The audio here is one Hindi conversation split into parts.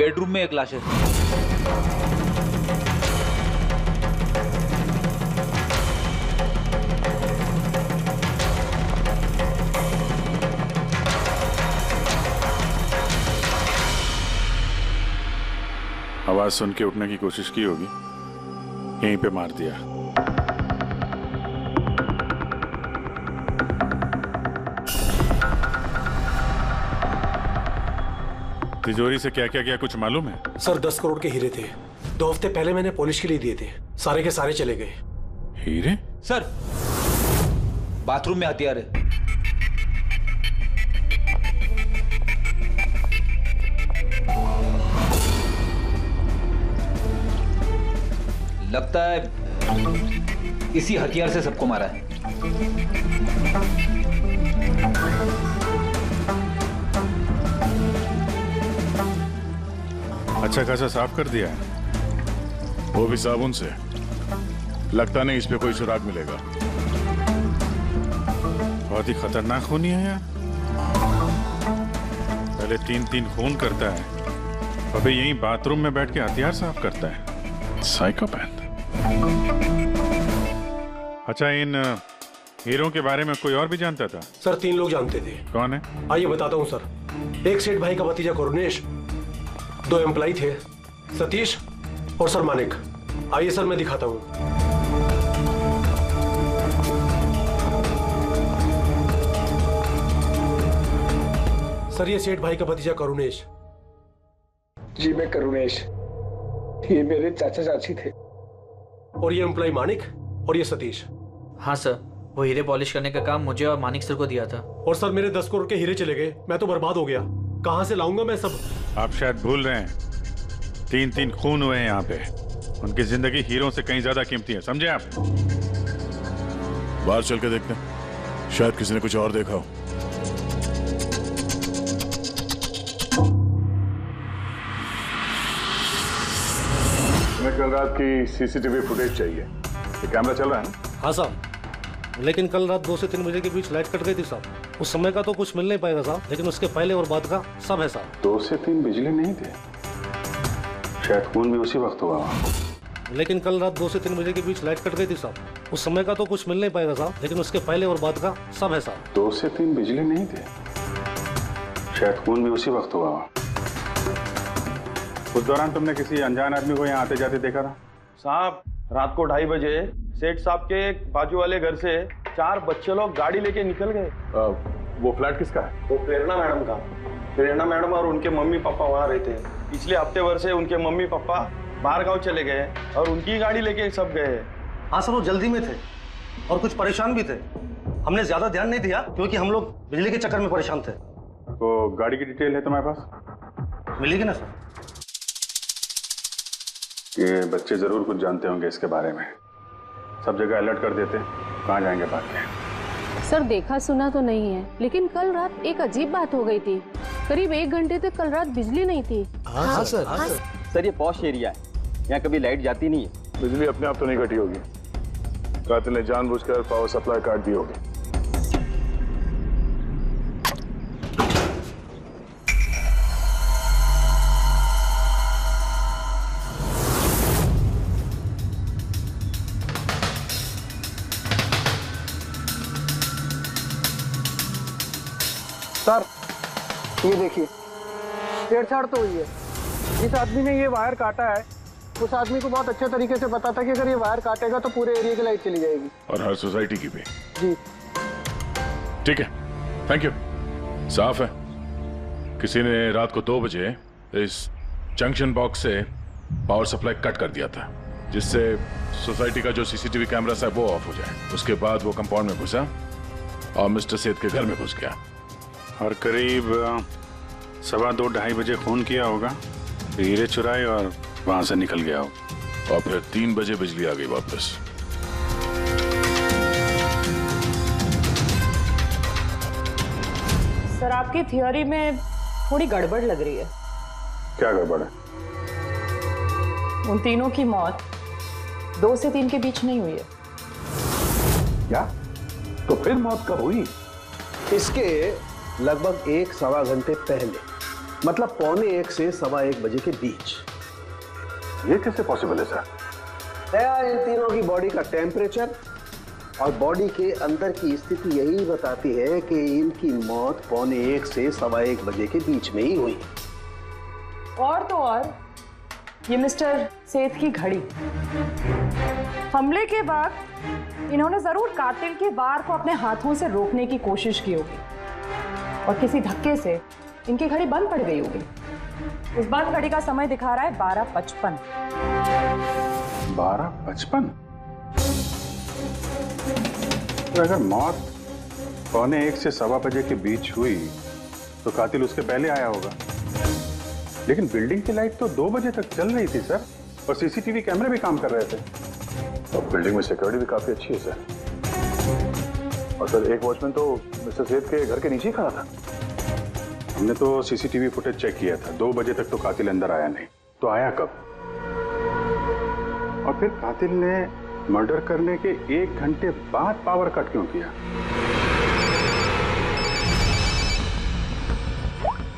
बेडरूम में एक लाश है। आवाज सुन के उठने की कोशिश की होगी, यहीं पे मार दिया। तिजोरी से क्या क्या कुछ मालूम है? सर 10 करोड़ के हीरे थे। 2 हफ्ते पहले मैंने पॉलिश के लिए दिए थे, सारे के सारे चले गए। हीरे? सर बाथरूम में हथियार है। लगता है इसी हथियार से सबको मारा है। अच्छा खासा साफ कर दिया है, वो भी साबुन से। लगता नहीं इस पे कोई सुराग मिलेगा। बहुत ही खतरनाक खूनी है यार। पहले 3 खून करता है, अबे यहीं बाथरूम में बैठ के हथियार साफ करता है। साइकोपैथ। अच्छा, इन हीरों के बारे में कोई और भी जानता था? सर 3 लोग जानते थे। कौन है? आइए बताता हूँ सर। एक सेठ भाई का भतीजा करुणेश, 2 एम्प्लॉय थे, सतीश और सर मानिक। आइए सर मैं दिखाता हूँ। सर ये सेठ भाई का भतीजा करुणेश। जी मैं करुणेश, ये मेरे चाचा चाची थे। और ये एम्प्लॉय मानिक और ये सतीश। हाँ सर, वो हीरे पॉलिश करने का काम मुझे और मानिक सर को दिया था। और सर मेरे 10 करोड़ के हीरे चले गए, मैं तो बर्बाद हो गया। कहां से लाऊंगा मैं सब? आप शायद भूल रहे हैं, 3 खून हुए हैं यहाँ पे। उनकी जिंदगी हीरों से कहीं ज्यादा कीमती है, समझे आप? बाहर चल के देखते हैं, शायद किसी ने कुछ और देखा हो। हमें कल रात की सीसीटीवी फुटेज चाहिए। ये कैमरा चल रहा है ना? हाँ साहब, लेकिन कल रात 2 से 3 बजे के बीच लाइट कट गई थी साहब। उस समय का तो कुछ मिल नहीं पाएगा साहब, लेकिन उसके पहले और बाद का सब है साहब। 2 से 3 बिजली नहीं थे, शायद खून भी उसी वक्त हुआ। लेकिन कल रात 2 से 3 बजे के बीच लाइट कट गई थी साहब। उस समय का तो कुछ मिल नहीं पाएगा साहब, लेकिन उसके पहले और बाद का सब है साहब। 2 से 3 बिजली नहीं थे, शायद खून भी उसी वक्त हुआ। उस दौरान तुमने किसी अनजान आदमी को यहाँ आते जाते देखा था? साहब रात को 2:30 बजे सेठ साहब के बाजू वाले घर से 4 बच्चे लोग गाड़ी लेके निकल गए। वो फ्लैट किसका है? वो प्रेरणा मैडम का। प्रेरणा मैडम और उनके मम्मी पापा वहाँ रहते हैं। पिछले हफ्ते भर से उनके मम्मी पापा बाहर गांव चले गए और उनकी गाड़ी लेके सब गए। हाँ सर, वो जल्दी में थे और कुछ परेशान भी थे। हमने ज्यादा ध्यान नहीं दिया क्योंकि हम लोग बिजली के चक्कर में परेशान थे। तो गाड़ी की डिटेल है तुम्हारे पास? मिलेगी ना सर? ये बच्चे जरूर कुछ जानते होंगे इसके बारे में। सब जगह अलर्ट कर देते, कहाँ जाएंगे भाग के। सर देखा सुना तो नहीं है, लेकिन कल रात एक अजीब बात हो गई थी। करीब 1 घंटे तक कल रात बिजली नहीं थी। हाँ सर। सर ये पॉश एरिया है, यहाँ कभी लाइट जाती नहीं है। बिजली अपने आप तो नहीं कटी होगी, कातिल ने जानबूझकर पावर सप्लाई काट दी होगी। सर ये देखिए, छेड़छाड़ तो हुई है। जिस आदमी ने ये वायर काटा है उस आदमी को बहुत अच्छे तरीके से पता था कि अगर ये वायर काटेगा तो पूरे एरिया की लाइट चली जाएगी। और हर सोसाइटी की भी। जी ठीक है, थैंक यू। साफ है, किसी ने रात को 2 बजे इस जंक्शन बॉक्स से पावर सप्लाई कट कर दिया था, जिससे सोसाइटी का जो सीसीटीवी कैमरा है वो ऑफ हो जाए। उसके बाद वो कंपाउंड में घुसा और मिस्टर सेठ के घर में घुस गया। और करीब 2:15-2:30 बजे खून किया होगा, हीरे चुराए और वहां से निकल गया हो। और फिर 3 बजे बिजली आ गई वापस। सर आपकी थियोरी में थोड़ी गड़बड़ लग रही है। क्या गड़बड़ है? उन तीनों की मौत 2 से 3 के बीच नहीं हुई है। क्या? तो फिर मौत कब हुई? इसके लगभग 1-1.25 घंटे पहले। मतलब 1:15 से 1:15 बजे के बीच। ये कैसे पॉसिबल है सर? इन तीनों की बॉडी का टेम्परेचर और बॉडी के अंदर की स्थिति यही बताती है कि इनकी मौत 1:15 से 1:15 बजे के बीच में ही हुई। और तो और ये मिस्टर सेठ की घड़ी, हमले के बाद इन्होंने जरूर कातिल के वार को अपने हाथों से रोकने की कोशिश की होगी और किसी धक्के से इनकी घड़ी बंद पड़ गई होगी। इस बंद घड़ी का समय दिखा रहा है 12:55। 12:55? तो अगर मौत 1:15 से 1:15 बजे के बीच हुई तो कातिल उसके पहले आया होगा। लेकिन बिल्डिंग की लाइट तो 2 बजे तक चल रही थी सर, और सीसीटीवी कैमरे भी काम कर रहे थे। और बिल्डिंग में सिक्योरिटी भी काफी अच्छी है सर। और सर एक वॉचमैन तो मिस्टर सेठ के घर के नीचे ही खड़ा था। हमने तो सीसीटीवी फुटेज चेक किया था, 2 बजे तक तो कातिल अंदर आया नहीं। तो आया कब? और फिर कातिल ने मर्डर करने के 1 घंटे बाद पावर कट क्यों किया?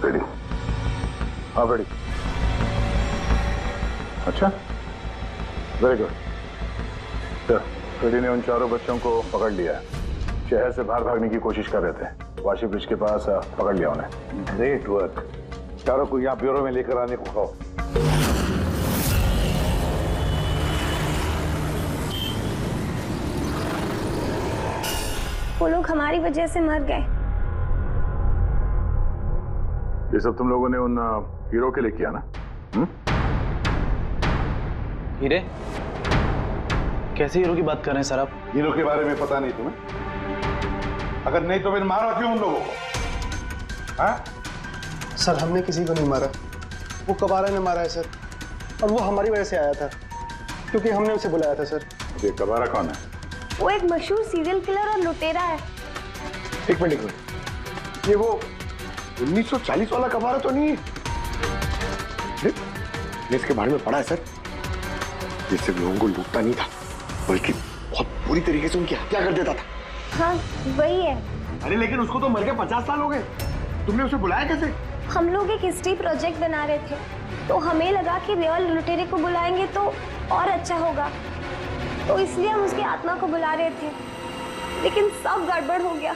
रेडी? हाँ रेडी। अच्छा, वेरी गुड सर। रेडी ने उन चारों बच्चों को पकड़ लिया है। शहर से बाहर भागने की कोशिश कर रहे थे, वाशी ब्रिज के पास पकड़ लिया उन्हें। Great work. चारों को यहाँ ब्यूरो में लेकर आने को कहो। वो लोग हमारी वजह से मर गए। ये सब तुम लोगों ने उन हीरो के लिए किया ना? हीरे? कैसे हीरो की बात कर रहे हैं सर आप? हीरो के बारे में पता नहीं तुम्हें? अगर नहीं तो फिर मारा क्यों उन लोगों को? हाँ? सर हमने किसी को नहीं मारा, वो कबारा ने मारा है सर। और वो हमारी वजह से आया था क्योंकि हमने उसे बुलाया था सर। ये कबारा कौन है? वो एक मशहूर सीरियल किलर और लुटेरा है। एक मिनट, ये वो 1940 वाला कबारा तो नहीं है? इसके बारे में पढ़ा है सर, जिससे लोगों को लूटता नहीं था बल्कि बहुत बुरी तरीके से उनकी हत्या कर देता था। हाँ वही है। अरे लेकिन उसको तो मर के 50 साल हो गए, तुमने उसे बुलाया कैसे? हम लोग एक हिस्ट्री प्रोजेक्ट बना रहे थे, तो हमें लगा कि रियल लुटेरे को बुलाएंगे तो और अच्छा होगा, तो इसलिए हम उसकी आत्मा को बुला रहे थे। लेकिन सब गड़बड़ हो गया।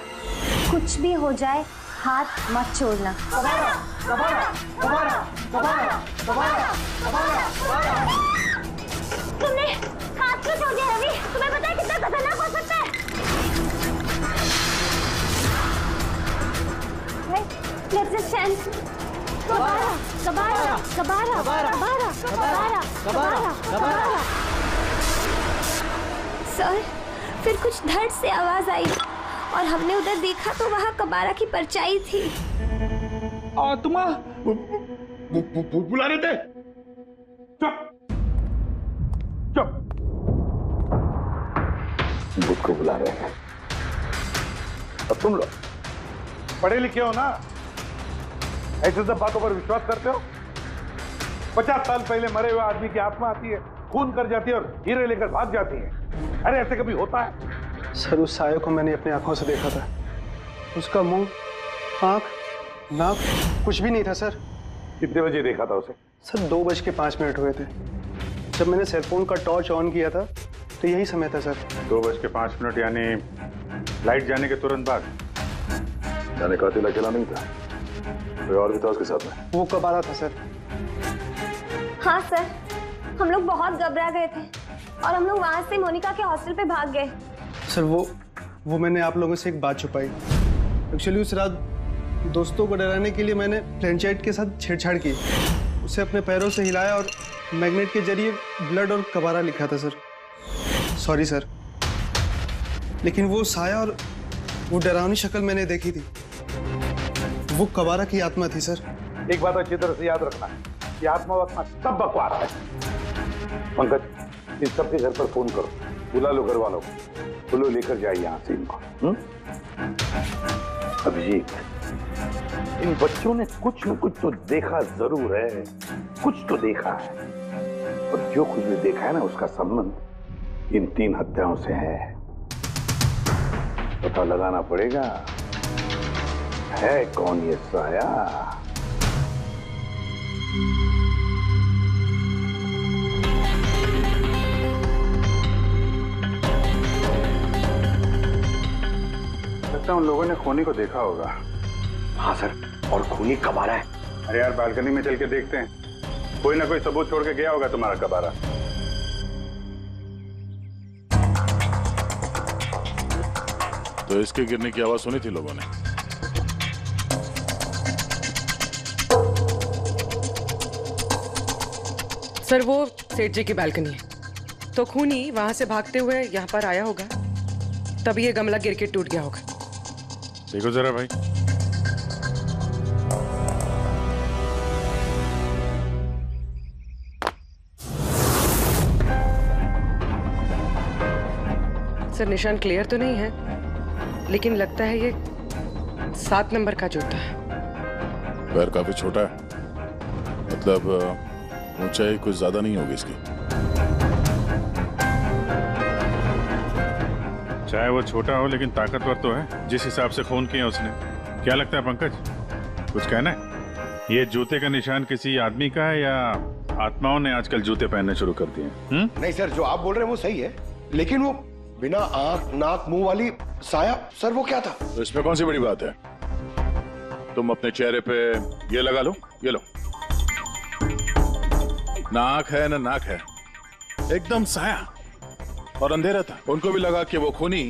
कुछ भी हो जाए हाथ मत छोड़ना। कबारा, कबारा, कबारा, कबारा, कबारा, कबारा, कबारा। तुमने हाथ क्यों छोड़ दिया रवि? तुम्हें पता है कितना खतरनाक हो सकता है? Let's just chant. कबारा, कबारा, कबारा, कबारा, कबारा, कबारा, कबारा। सर, फिर कुछ धड़ से आवाज आई और हमने उधर देखा तो वहाँ कबारा की परछाई थी। आत्मा बुला रहे थे। चुप चुप, भूत को बुला रहे हैं। अब तुम लोग पढ़े लिखे हो ना, ऐसे सब बातों पर विश्वास करते हो? 50 साल पहले मरे हुए आदमी की आत्मा आती है, खून कर जाती है और हीरे लेकर भाग जाती है। अरे ऐसे कभी होता है? सर उस साये को मैंने अपनी आंखों से देखा था। उसका मुंह, आंख, नाक कुछ भी नहीं था सर। कितने बजे देखा था उसे? सर 2:05 हुए थे। जब मैंने सेलफोन का टॉर्च ऑन किया था तो यही समय था सर। 2:05 यानी लाइट जाने के तुरंत बाद? यानी कातिल अकेला नहीं था, कोई और भी था उसके साथ में? वो कबारा था सर। हाँ सर, हम लोग बहुत घबरा गए थे और हम लोग वहां से मोनिका के हॉस्टल पे भाग गए। सर वो मैंने आप लोगों से एक बात छुपाई। एक्चुअली उस रात दोस्तों को डराने के लिए मैंने फ्लैंचाइट के साथ छेड़छाड़ की, उसे अपने पैरों से हिलाया और मैग्नेट के जरिए ब्लड और कबारा लिखा था सर। सॉरी सर, लेकिन वो साया और वो डरावनी शक्ल मैंने देखी थी, वो कबारा की आत्मा थी सर। एक बात अच्छी तरह से याद रखना, ये आत्मा वात्मा सब बकवास है। पंकज, इस सबके घर पर फोन करो, बुला लो घर वालों को, बोलो लेकर जाए यहाँ से इनको। अभिजीत, इन बच्चों ने कुछ न कुछ तो देखा जरूर है, कुछ तो देखा है, और जो कुछ भी देखा है ना उसका संबंध इन 3 हत्याओं से है। पता लगाना पड़ेगा है कौन ये साया लगता है उन लोगों ने खूनी को देखा होगा। हाँ सर, और खूनी कब आ रहा है? अरे यार बालकनी में चल के देखते हैं, कोई ना कोई सबूत छोड़ के गया होगा तुम्हारा कबारा। तो इसके गिरने की आवाज सुनी थी लोगों ने? सर वो सेठ जी की बालकनी है, तो खूनी वहां से भागते हुए यहाँ पर आया होगा, तभी ये गमला गिर के टूट गया होगा। देखो जरा भाई। सर निशान क्लियर तो नहीं है, लेकिन लगता है ये 7 नंबर का जूता है। पैर काफी छोटा है, मतलब ऊंचाई कुछ ज्यादा नहीं होगी इसकी। चाहे वो छोटा हो लेकिन ताकतवर तो है, जिस हिसाब से खून किया उसने। क्या लगता है पंकज, कुछ कहना है? ये जूते का निशान किसी आदमी का है या आत्माओं ने आजकल जूते पहनने शुरू कर दिए? नहीं सर, जो आप बोल रहे हैं वो सही है, लेकिन वो बिना आंख नाक मुंह वाली साया, सर वो क्या था? तो इसमें कौन सी बड़ी बात है? तुम अपने चेहरे पे ये लगा लो, ये लो। ना आंख है ना नाक है, एकदम साया और अंधेरा था। उनको भी लगा कि वो खूनी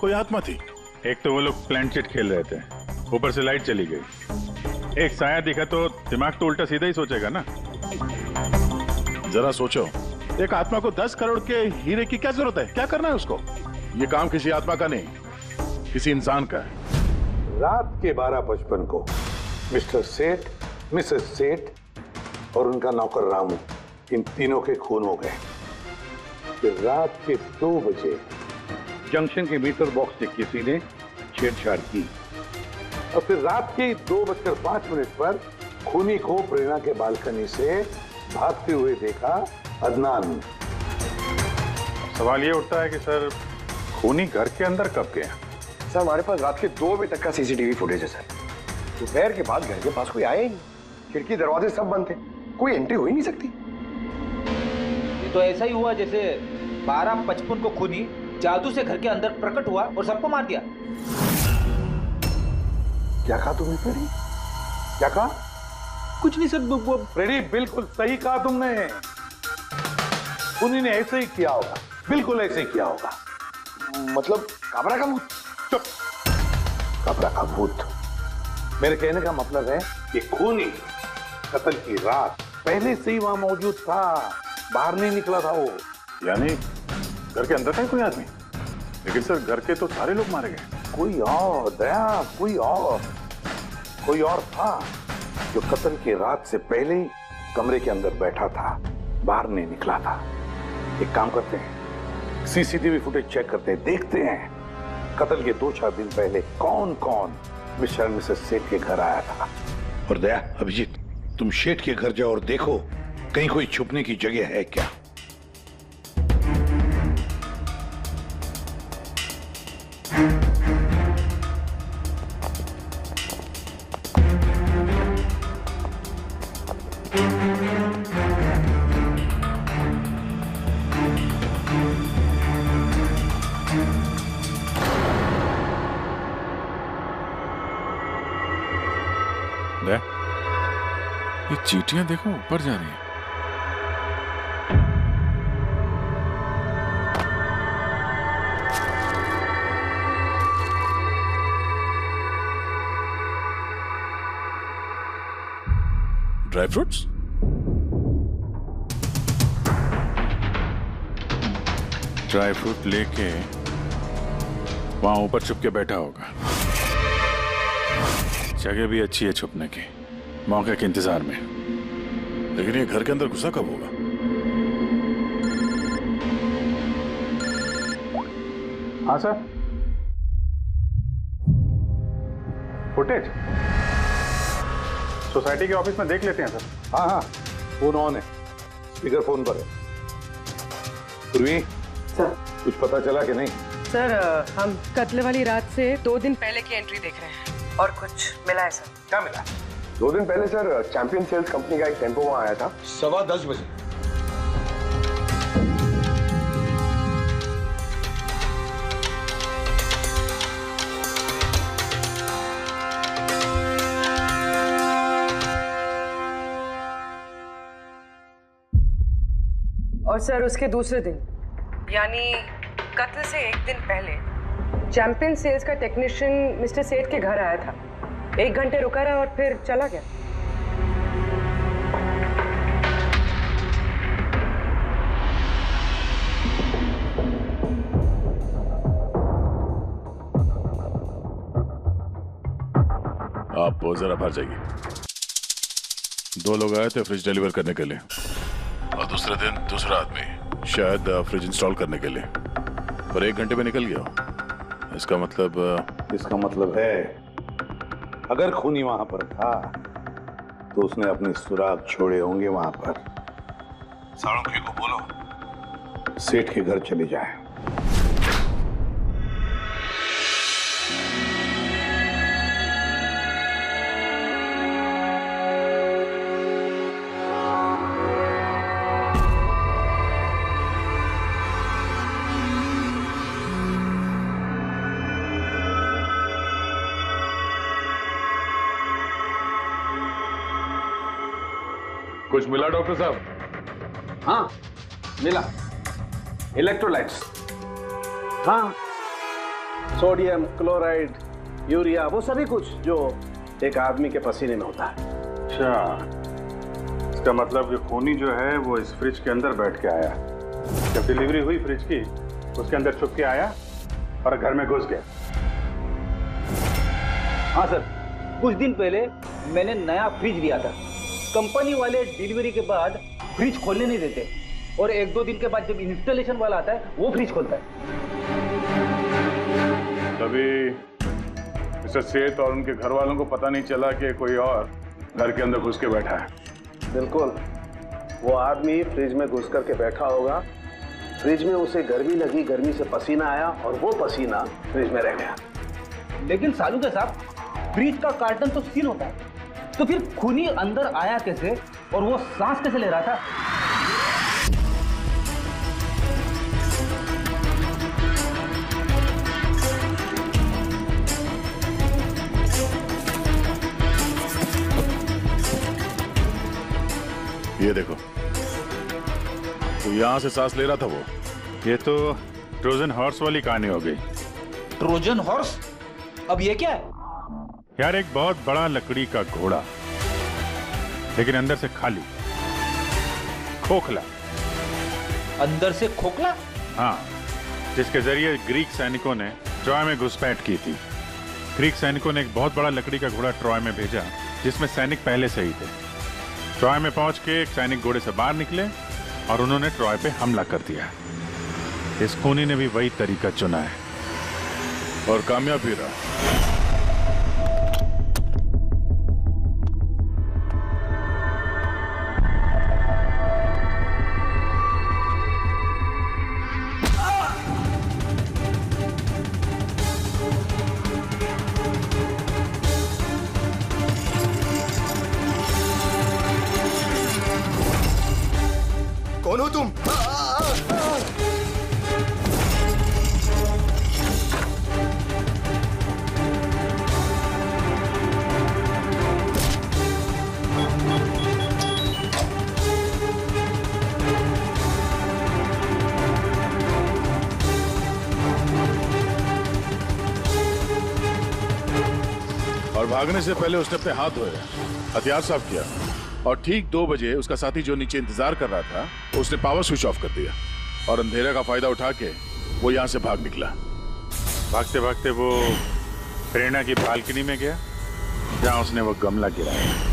कोई आत्मा थी। एक तो वो लोग प्लेनचेट खेल रहे थे, ऊपर से लाइट चली गई। एक साया दिखा तो दिमाग तो उल्टा सीधा ही सोचेगा ना। जरा सोचो, एक आत्मा को 10 करोड़ के हीरे की क्या जरूरत है? क्या करना है उसको? ये काम किसी आत्मा का नहीं, किसी इंसान का है। रात के 12:55 को मिस्टर सेठ, मिसेस सेठ और उनका नौकर रामू, इन तीनों के खून हो गए। फिर रात के 2 बजे जंक्शन के मीटर बॉक्स से किसी ने छेड़छाड़ की और फिर रात के 2:05 पर खूनी को प्रेरणा के बालकनी से भागते हुए देखा अदनान। सवाल ये उठता है कि सर खूनी घर के अंदर कब गया? सर हमारे पास रात के 2 बजे तक का सीसीटीवी फुटेज है सर। दोपहर के बाद घर के पास कोई आया ही नहीं, खिड़की दरवाजे सब बंद थे, कोई एंट्री हो ही नहीं सकती। ये तो ऐसा ही हुआ जैसे 12:55 को खूनी जादू से घर के अंदर प्रकट हुआ और सबको मार दिया। क्या कहा तुमने फ्रेडी? क्या कहा? कुछ नहीं सर। फ्रेडी बिल्कुल सही कहा तुमने, खूनी ने ऐसे ही किया होगा, बिल्कुल ऐसे ही किया होगा। मतलब काबरा का भूत? चुप, काबरा का भूत। मेरे कहने का मतलब है कि खूनी कत्ल की रात पहले से ही वहां मौजूद था, बाहर नहीं निकला था वो। यानी घर के अंदर था कोई आदमी? लेकिन सर घर के तो सारे लोग मारे गए। कोई और दया, कोई और था जो कत्ल की रात से पहले ही कमरे के अंदर बैठा था, बाहर नहीं निकला था। एक काम करते हैं, सीसीटीवी फुटेज चेक करते हैं, देखते हैं कत्ल के 2-4 दिन पहले कौन कौन मिस्टर मिसेस सेठ के घर आया था। और दया, अभिजीत, तुम सेठ के घर जाओ और देखो कहीं कोई छुपने की जगह है क्या। ये चींटियां देखो ऊपर जा रही हैं। Dry fruits? ड्राई फ्रूट लेके वहां ऊपर छुप के बैठा होगा। जगह भी अच्छी है छुपने की, मौके के इंतजार में। लेकिन ये घर के अंदर घुसा कब होगा? हाँ सर, फुटेज सोसाइटी के ऑफिस में देख लेते हैं सर। हाँ हाँ, फोन ऑन है, स्पीकर फोन पर है। पूर्वी सर, कुछ पता चला कि नहीं? सर हम कत्ल वाली रात से 2 दिन पहले की एंट्री देख रहे हैं और कुछ मिला है सर। क्या मिला? 2 दिन पहले सर चैंपियन सेल्स कंपनी का एक टेम्पो वहां आया था 10:15 बजे। और सर उसके दूसरे दिन यानी कत्ल से 1 दिन पहले चैंपियन सेल्स का टेक्नीशियन मिस्टर सेठ के घर आया था। 1 घंटे रुका रहा और फिर चला गया। आप जरा बाहर जाइए। 2 लोग आए थे फ्रिज डिलीवर करने के लिए और दूसरे दिन दूसरा आदमी शायद फ्रिज इंस्टॉल करने के लिए, पर 1 घंटे में निकल गया। इसका मतलब है अगर खूनी वहां पर था तो उसने अपने सुराग छोड़े होंगे वहां पर। साळुंखे को बोलो सेठ के घर चले जाए। कुछ मिला डॉक्टर साहब? हाँ मिला, इलेक्ट्रोलाइट्स। हाँ, सोडियम क्लोराइड, यूरिया, वो सभी कुछ जो एक आदमी के पसीने में होता है। अच्छा, इसका मतलब कि खूनी जो है वो इस फ्रिज के अंदर बैठ के आया। जब डिलीवरी हुई फ्रिज की उसके अंदर छुप के आया और घर में घुस गया। हाँ सर, कुछ दिन पहले मैंने नया फ्रिज लिया था। कंपनी वाले डिलीवरी के बाद फ्रिज खोलने नहीं देते और 1-2 दिन के बाद जब इंस्टॉलेशन वाला आता है वो फ्रिज खोलता है। तभी मिस्टर सेठ और उनके घर वालों को पता नहीं चला कि कोई और घर के अंदर घुस के बैठा है। बिल्कुल, वो आदमी फ्रिज में घुस करके बैठा होगा। फ्रिज में उसे गर्मी लगी, गर्मी से पसीना आया और वो पसीना फ्रिज में रह गया। लेकिन सालुंखे साहब, फ्रिज का कार्टन तो सील होता है, तो फिर खूनी अंदर आया कैसे और वो सांस कैसे ले रहा था? ये देखो, तो यहां से सांस ले रहा था वो। ये तो ट्रोजन हॉर्स वाली कहानी हो गई। Trojan horse? अब ये क्या है? यार, एक बहुत बड़ा लकड़ी का घोड़ा, लेकिन अंदर से खाली, खोखला। अंदर से खोखला? हाँ, जिसके जरिए ग्रीक सैनिकों ने ट्रॉय में घुसपैठ की थी। ग्रीक सैनिकों ने एक बहुत बड़ा लकड़ी का घोड़ा ट्रॉय में भेजा जिसमें सैनिक पहले से ही थे। ट्रॉय में पहुंच के एक सैनिक घोड़े से बाहर निकले और उन्होंने ट्रॉय पे हमला कर दिया। इस खूनी ने भी वही तरीका चुना है और कामयाब भी रहा। कौन हो तुम? और भागने से पहले उसने अपने हाथ धोए, हथियार साफ किया और ठीक 2 बजे उसका साथी जो नीचे इंतजार कर रहा था उसने पावर स्विच ऑफ कर दिया और अंधेरे का फायदा उठा के वो यहाँ से भाग निकला। भागते भागते वो प्रेरणा की बालकनी में गया जहाँ उसने वो गमला गिराया।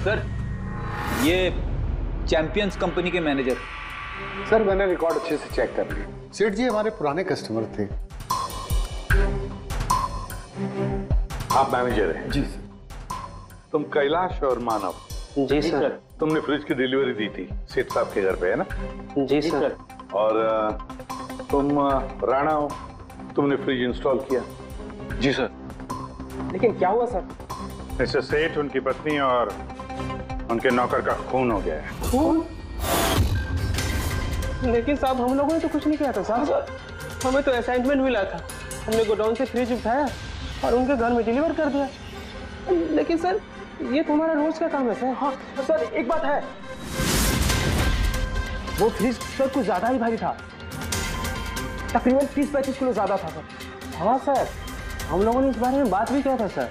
सर, ये चैंपियंस कंपनी के मैनेजर। सर, मैंने रिकॉर्ड अच्छे से चेक कर लिया। सेठ जी हमारे पुराने कस्टमर थे। आप मैनेजर हैं? जी तुम कैलाश और मानव? जी सर। तुमने फ्रिज की डिलीवरी दी थी सेठ साहब के घर पे, है ना? जी सर। और तुम राणा हो, तुमने फ्रिज इंस्टॉल किया? जी सर। लेकिन क्या हुआ सर? मिस्टर सेठ, उनकी पत्नी और उनके नौकर का खून हो गया है। खून? लेकिन साहब हम लोगों ने तो कुछ नहीं किया था साहब। हमें तो असाइनमेंट मिला था, हमने गोडाउन से फ्रिज उठाया और उनके घर में डिलीवर कर दिया। लेकिन सर ये तो हमारा रोज का काम है सर। हाँ सर, एक बात है, वो फ्रिज सर कुछ ज्यादा ही भारी था, तकरीबन 30-35 किलो ज्यादा था सर। हाँ सर, हम लोगों ने इस बारे में बात भी किया था सर।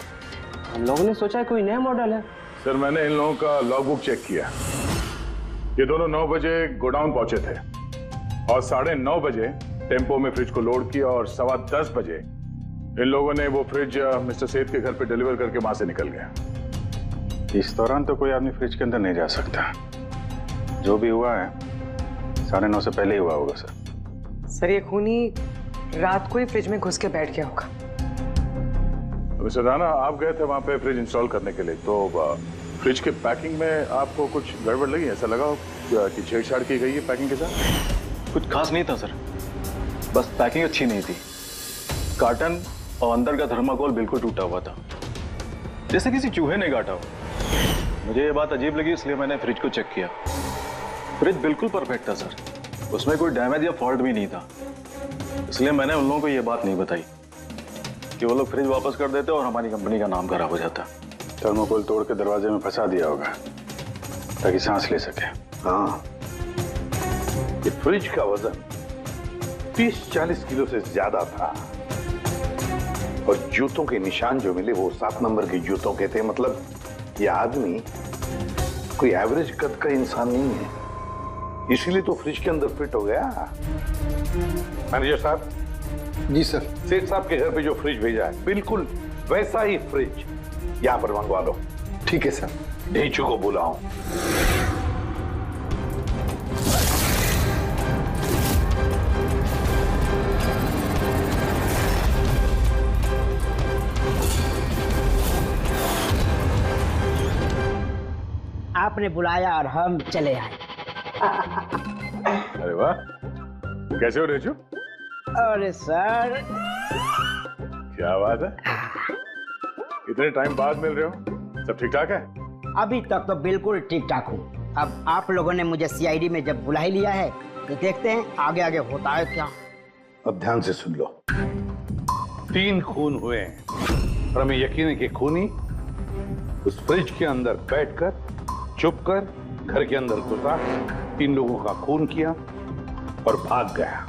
हम लोगों ने सोचा कोई नया मॉडल है। सर मैंने इन लोगों का लॉगबुक चेक किया। ये दोनों 9 बजे गोडाउन पहुंचे थे और 9:30 बजे टेम्पो में फ्रिज को लोड किया और 10:15 बजे इन लोगों ने वो फ्रिज मिस्टर सेठ के घर पे डिलीवर करके वहां से निकल गए। इस दौरान तो कोई आदमी फ्रिज के अंदर नहीं जा सकता। जो भी हुआ है 9:30 से पहले ही हुआ होगा सर। सर ये खूनी रात को ही फ्रिज में घुस के बैठ गया होगा। मिस्टर राणा, आप गए थे वहां पे फ्रिज इंस्टॉल करने के लिए, तो फ्रिज के पैकिंग में आपको कुछ गड़बड़ लगी? ऐसा लगा हो कि छेड़छाड़ की गई है पैकिंग के साथ? कुछ खास नहीं था सर, बस पैकिंग अच्छी नहीं थी। कार्टन और अंदर का थर्माकोल बिल्कुल टूटा हुआ था, जैसे किसी चूहे ने काटा हो। मुझे ये बात अजीब लगी, इसलिए मैंने फ्रिज को चेक किया। फ्रिज बिल्कुल परफेक्ट था सर, उसमें कोई डैमेज या फॉल्ट भी नहीं था। इसलिए मैंने उन लोगों को ये बात नहीं बताई कि वो लोग फ्रिज वापस कर देते और हमारी कंपनी का नाम खराब हो जाता। थर्मोकोल तोड़ के दरवाजे में फंसा दिया होगा ताकि सांस ले सके। हाँ, ये फ्रिज का वजन 30-40 किलो से ज्यादा था और जूतों के निशान जो मिले वो 7 नंबर के जूतों के थे। मतलब ये आदमी कोई एवरेज कद का इंसान नहीं है, इसीलिए तो फ्रिज के अंदर फिट हो गया। मैनेजर साहब। जी सर। सेठ साहब के घर पे जो फ्रिज भेजा है बिल्कुल वैसा ही फ्रिज यहां पर मंगवा लो। ठीक है सर। ढेंचू को बुलाओ। आपने बुलाया और हम चले आए। अरे वाह, कैसे हो रेचू? अरे सर, क्या बात है, इतने टाइम बाद मिल रहे हो, सब ठीक ठाक है? अभी तक तो बिल्कुल ठीक ठाक हूँ। अब आप लोगों ने मुझे सीआईडी में जब बुला ही लिया है तो देखते हैं आगे आगे होता है क्या। अब ध्यान से सुन लो। 3 खून हुए हैं और हमें यकीन है कि खूनी उस फ्रिज के अंदर बैठकर छुपकर घर के अंदर घुसा, 3 लोगों का खून किया और भाग गया।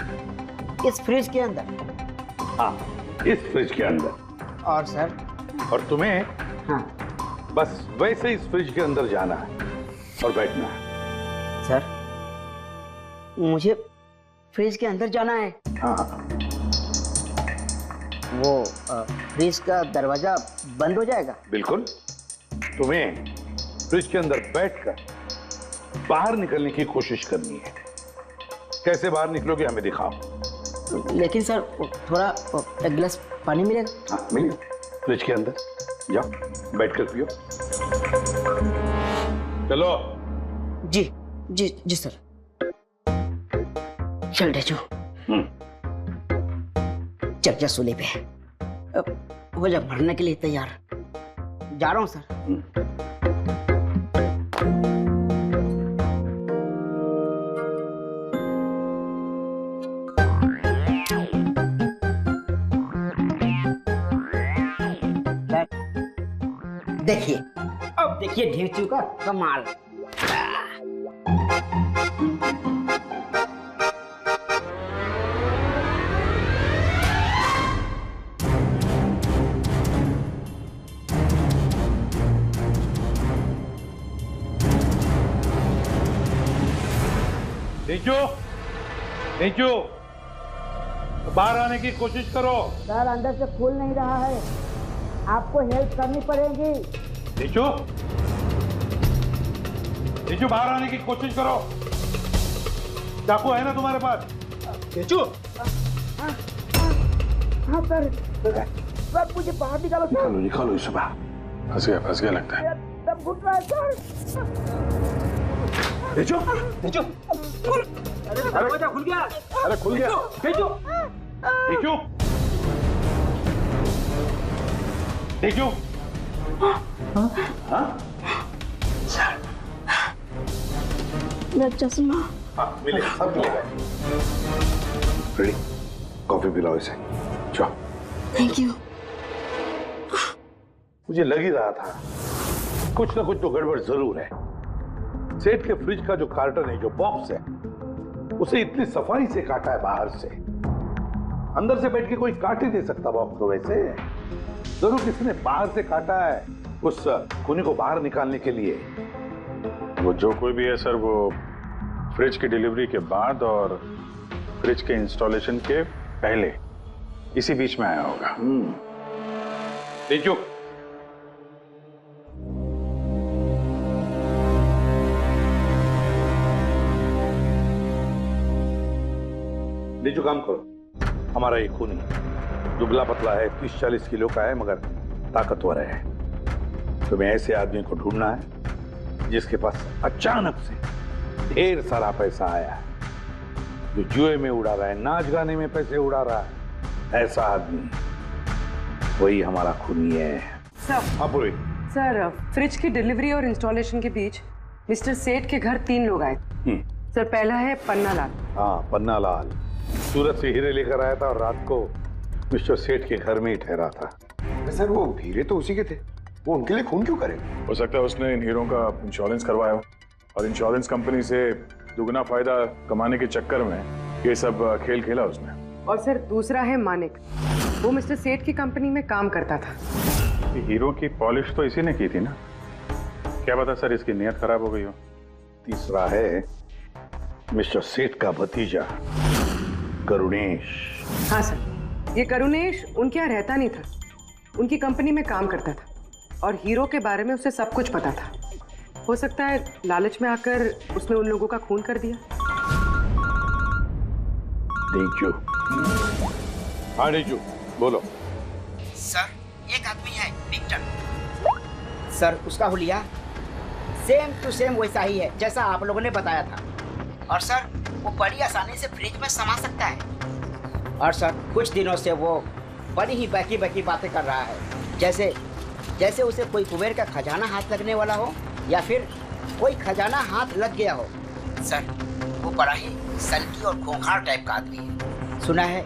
इस फ्रिज के अंदर? हाँ, इस फ्रिज के अंदर। और सर? और तुम्हें हाँ, बस वैसे इस फ्रिज के अंदर जाना है और बैठना है। सर मुझे फ्रिज के अंदर जाना है? हाँ। वो फ्रिज का दरवाजा बंद हो जाएगा? बिल्कुल। तुम्हें फ्रिज के अंदर बैठकर बाहर निकलने की कोशिश करनी है। कैसे बाहर निकलोगे हमें दिखाओ। लेकिन सर थोड़ा एक गिलास पानी मिलेगा? हाँ मिलेगा, फ्रिज के अंदर जाओ, बैठकर पियो। चलो। जी जी जी सर। चल ढेचू, चल जा सूली पे। अब हो जा भरने के लिए तैयार। जा रहा हूँ सर। देखिए, अब देखिए ढेंचू का कमाल। ढेंचू, ढेंचू, बाहर आने की कोशिश करो। सर अंदर से खुल नहीं रहा है, आपको हेल्प करनी पड़ेगी। ढेंचू, ढेंचू बाहर आने की कोशिश करो। चाकू है ना तुम्हारे पास? ढेंचू। हाँ सर। सर मुझे बाहर निकालो सर। निकालो निकालो इसे बाहर। फंस गया लगता है। दम घुट रहा है सर। भेजो भेजो। अरे दरवाजा खुल गया। अरे खुल गया। भेजो। देखो देखो। हाँ सर मेरा चश्मा। हाँ मिलेगा, सब मिलेगा। रेडी, कॉफी पिलाओ इसे। जाओ। Thank you. मुझे लग ही रहा था कुछ ना कुछ तो गड़बड़ जरूर है। सेठ के फ्रिज का जो कार्टन है, जो बॉक्स है, उसे इतनी सफाई से काटा है बाहर से। अंदर से बैठ के कोई काट ही नहीं सकता बॉक्स को वैसे। जरूर किसी ने बाहर से काटा है उस खूनी को बाहर निकालने के लिए। वो जो कोई भी है सर, वो फ्रिज की डिलीवरी के बाद और फ्रिज के इंस्टॉलेशन के पहले इसी बीच में आया होगा। देखो नीचू काम करो। हमारा ये खूनी दुबला पतला है, 30-40 किलो का है, मगर ताकतवर है। तुम्हें ऐसे आदमी को ढूंढना है जिसके पास अचानक से ढेर सारा पैसा आया है, जो जुए में उड़ा रहा है, नाच गाने में पैसे उड़ा रहा है। ऐसा आदमी वही हमारा खूनी है। सर सर फ्रिज की डिलीवरी और इंस्टॉलेशन के बीच मिस्टर सेठ के घर 3 लोग आए। सर पहला है पन्ना लाल। हाँ पन्ना लाल सूरत से हीरे लेकर आया था और रात को मिस्टर सेठ के घर में ही ठहरा था। सर वो हीरे तो उसी के थे, वो उनके लिए खून क्यों करे? हो सकता है उसने इन हीरों का इंश्योरेंस करवाया हो और इंश्योरेंस कंपनी से दुगना फायदा कमाने के चक्कर में ये सब खेल खेला उसने। और सर दूसरा है मानिक, वो मिस्टर सेठ की कंपनी में काम करता था। हीरो की पॉलिश तो इसी ने की थी ना, क्या पता सर इसकी नीयत खराब हो गई हो। तीसरा है मिस्टर सेठ का भतीजा करुणेश। हाँ सर, ये करुणेश उनके यहाँ रहता नहीं था, उनकी कंपनी में काम करता था और हीरो के बारे में उसे सब कुछ पता था। हो सकता है लालच में आकर उसने उन लोगों का खून कर दिया। Thank you. हाँ नीचू बोलो। सर एक आदमी है विक्टर, सर उसका हुलिया सेम टू सेम वैसा ही है जैसा आप लोगों ने बताया था। और सर वो बड़ी आसानी से फ्रिज में समा सकता है। और सर कुछ दिनों से वो बड़ी ही बहकी बहकी बातें कर रहा है, जैसे उसे कोई कुबेर का खजाना हाथ लगने वाला हो या फिर कोई खजाना हाथ लग गया हो। सर वो बड़ा ही सल्की और खूंखार टाइप का आदमी है। सुना है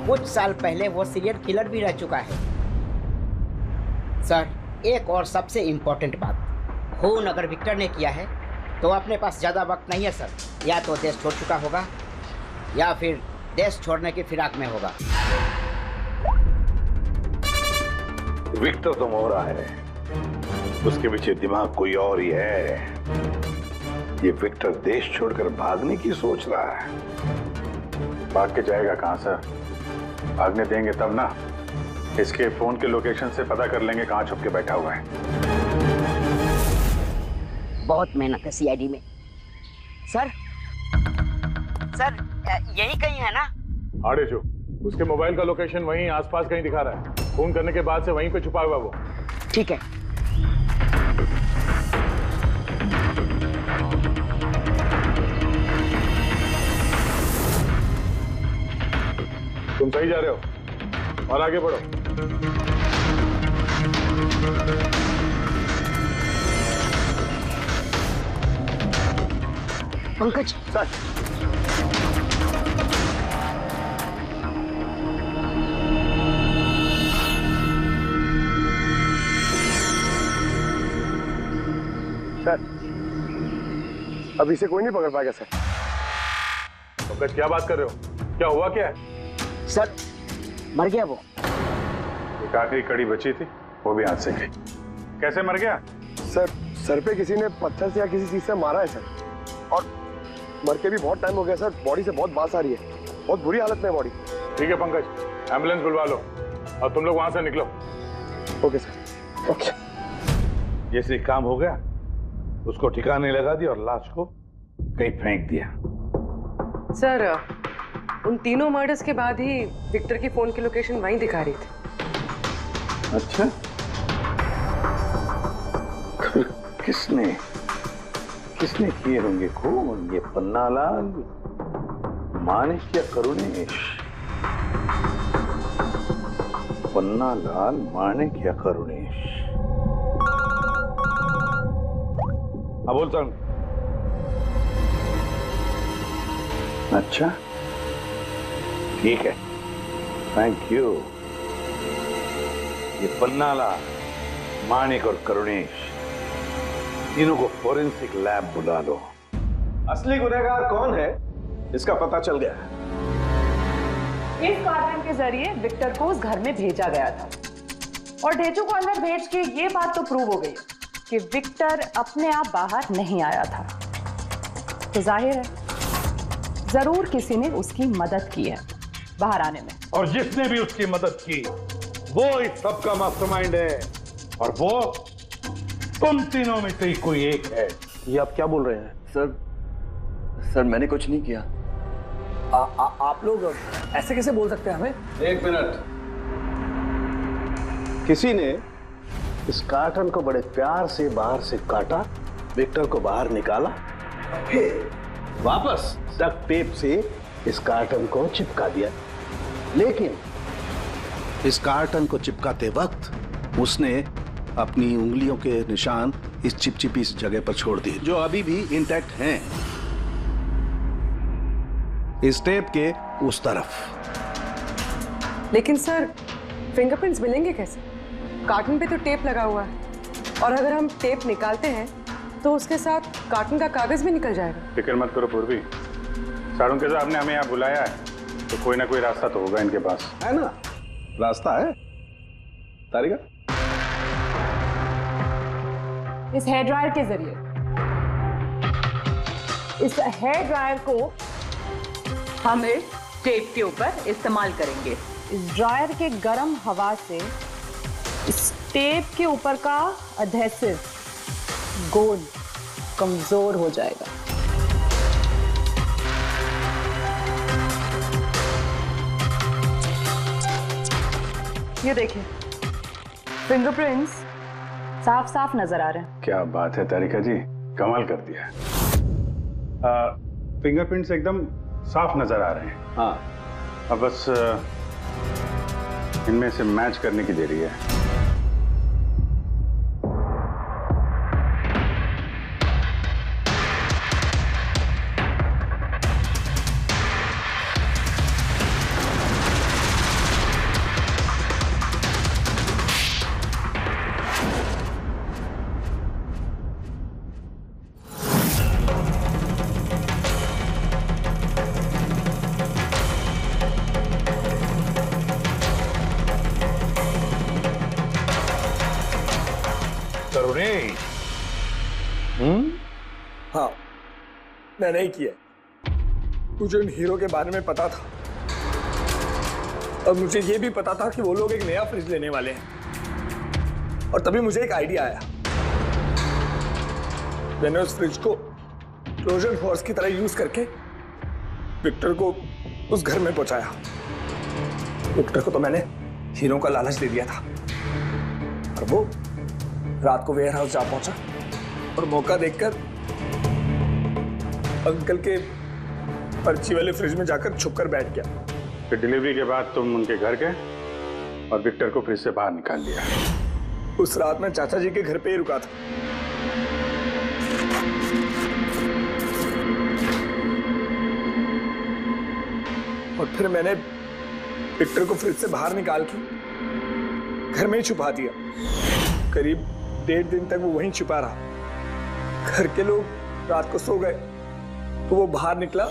कुछ साल पहले वो सीरियल किलर भी रह चुका है। सर एक और सबसे इम्पोर्टेंट बात, खून अगर विक्टर ने किया है तो अपने पास ज़्यादा वक्त नहीं है सर। या तो देश छोड़ चुका होगा या फिर देश छोड़ने की फिराक में होगा। विक्टर तो मोहरा है, उसके पीछे दिमाग कोई और ही है। ये विक्टर देश छोड़कर भागने की सोच रहा है। भाग के जाएगा कहाँ सर, भागने देंगे तब ना। इसके फोन के लोकेशन से पता कर लेंगे कहाँ छुप के बैठा हुआ है। बहुत मेहनत है सीआईडी में। सर यही कहीं है ना? आड़े जो उसके मोबाइल का लोकेशन वहीं आसपास कहीं दिखा रहा है। फोन करने के बाद से वहीं पे छुपा हुआ वो। ठीक है। तुम सही जा रहे हो और आगे बढ़ो। पंकज सर अभी से कोई नहीं पकड़ पाएगा सर। पंकज क्या बात कर रहे हो, क्या हुआ क्या है? सर मर गया वो। एक आखिरी कड़ी बची थी, वो भी हाथ से गई। कैसे मर गया? सर पे किसी ने पत्थर से या किसी चीज से मारा है सर, और मर के भी बहुत टाइम हो गया सर। बॉडी से बहुत बांस आ रही है, बहुत बुरी हालत में है बॉडी। ठीक है पंकज, एम्बुलेंस बुलवा लो और तुम लोग वहां से निकलो। Okay sir. ओके। जैसे काम हो गया उसको ठिकाने लगा दिया और लाश को कहीं फेंक दिया। सर उन तीनों मर्डर्स के बाद ही विक्टर की फोन की लोकेशन वहीं दिखा रही थी। अच्छा, किसने किसने किए होंगे खून? ये पन्नालाल, मानिक या करुणेश? पन्नालाल, मानिक या करुणेश? हाँ बोलता हूँ। अच्छा ठीक है, थैंक यू। ये पन्नालाल, मानिक और करुणेश, तीनों को फोरेंसिक लैब बुला लो। असली गुनहगार कौन है इसका पता चल गया। इस कार्टन के जरिए विक्टर को उस घर में भेजा गया था और ढेचू को अंदर भेज के ये बात तो प्रूव हो गई कि विक्टर अपने आप बाहर नहीं आया था। तो जाहिर है जरूर किसी ने उसकी मदद की है बाहर आने में। और जिसने भी उसकी मदद की वो इस सब का मास्टरमाइंड है, और वो तुम तीनों में से ही कोई एक है। ये आप क्या बोल रहे हैं? सर मैंने कुछ नहीं किया। आप लोग ऐसे कैसे बोल सकते हैं हमें? एक मिनट। किसी ने इस कार्टन को बड़े प्यार से बाहर से काटा, विक्टर को बाहर निकाला, फिर वापस डक्ट टेप से इस कार्टन को चिपका दिया। लेकिन इस कार्टन को चिपकाते वक्त उसने अपनी उंगलियों के निशान इस चिपचिपी इस जगह पर छोड़ दिए, जो अभी भी इंटैक्ट हैं, इस टेप के उस तरफ। लेकिन सर फिंगरप्रिंट्स मिलेंगे कैसे? कार्टन पे तो टेप लगा हुआ है, और अगर हम टेप निकालते हैं तो उसके साथ कार्टन का कागज भी निकल जाएगा। फिक्र मत करो पूर्वी, सारुण के साहब ने हमें यहाँ बुलाया है तो कोई ना कोई रास्ता तो होगा इनके पास। है ना, रास्ता है। तारिका, इस हेयर ड्रायर के जरिए इस हेयर ड्रायर को हम इस टेप के ऊपर इस्तेमाल करेंगे। इस ड्रायर के गर्म हवा से इस टेप के ऊपर का एडहेसिव गोंद कमजोर हो जाएगा। ये देखिए, फिंगरप्रिंट्स साफ साफ नजर आ रहे हैं। क्या बात है तारिका जी, कमाल कर दिया। फिंगरप्रिंट्स एकदम साफ नजर आ रहे हैं। हाँ, अब बस इनमें से मैच करने की देरी है। हाँ, मैं नहीं किया। मुझे उन हीरो के बारे में पता था, और मुझे ये भी पता था कि वो लोग एक नया फ्रिज लेने वाले हैं। और तभी मुझे एक आइडिया आया। मैंने उस फ्रिज को ट्रोजन हॉर्स की तरह यूज करके विक्टर को उस घर में पहुंचाया। विक्टर को तो मैंने हीरो का लालच दे दिया था, और वो रात को वेयर हाउस जा पहुंचा और मौका देखकर अंकल के पर्ची वाले फ्रिज में जाकर छुपकर बैठ गया। फिर डिलीवरी के बाद तुम उनके घर गए और विक्टर को फ्रिज से बाहर निकाल लिया। उस रात मैं चाचा जी के घर पे ही रुका था। और फिर मैंने विक्टर को फ्रिज से बाहर निकाल के घर में ही छुपा दिया। करीब 1.5 दिन तक वो वहीं छुपा रहा। घर के लोग रात को सो गए तो वो बाहर निकला।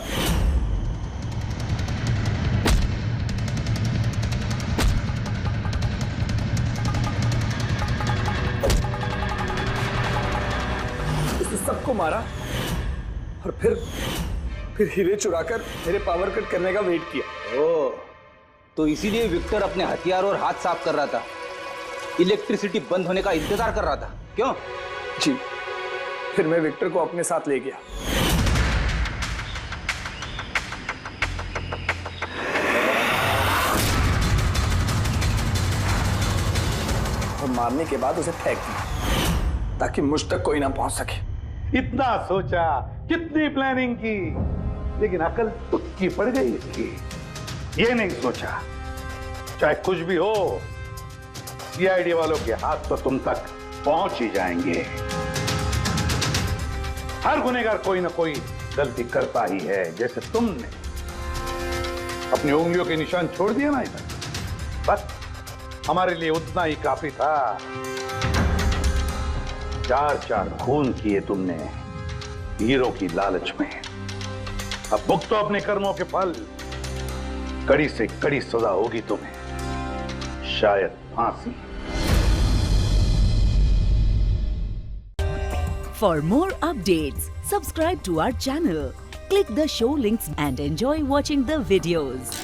उसने सबको मारा और फिर हीरे चुराकर मेरे पावर कट करने का वेट किया। ओह, तो इसीलिए विक्टर अपने हथियार और हाथ साफ कर रहा था, इलेक्ट्रिसिटी बंद होने का इंतजार कर रहा था, क्यों? जी, फिर मैं विक्टर को अपने साथ ले गया। मारने के बाद उसे फेंक दिया ताकि मुझ तक कोई ना पहुंच सके। इतना सोचा, कितनी प्लानिंग की, लेकिन अकल तुक्की पड़ गई इसकी। ये नहीं सोचा चाहे कुछ भी हो सीआईडी वालों के हाथ तो तुम तक पहुंच ही जाएंगे। हर गुनहगार कोई ना कोई गलती करता ही है। जैसे तुमने अपनी उंगलियों के निशान छोड़ दिया ना इधर, बस हमारे लिए उतना ही काफी था। 4 खून किए तुमने हीरो की लालच में। अब भुगतो अपने कर्मों के फल। कड़ी से कड़ी सजा होगी तुम्हें, शायद फांसी। For more updates, subscribe to our channel, click the show links and enjoy watching the videos.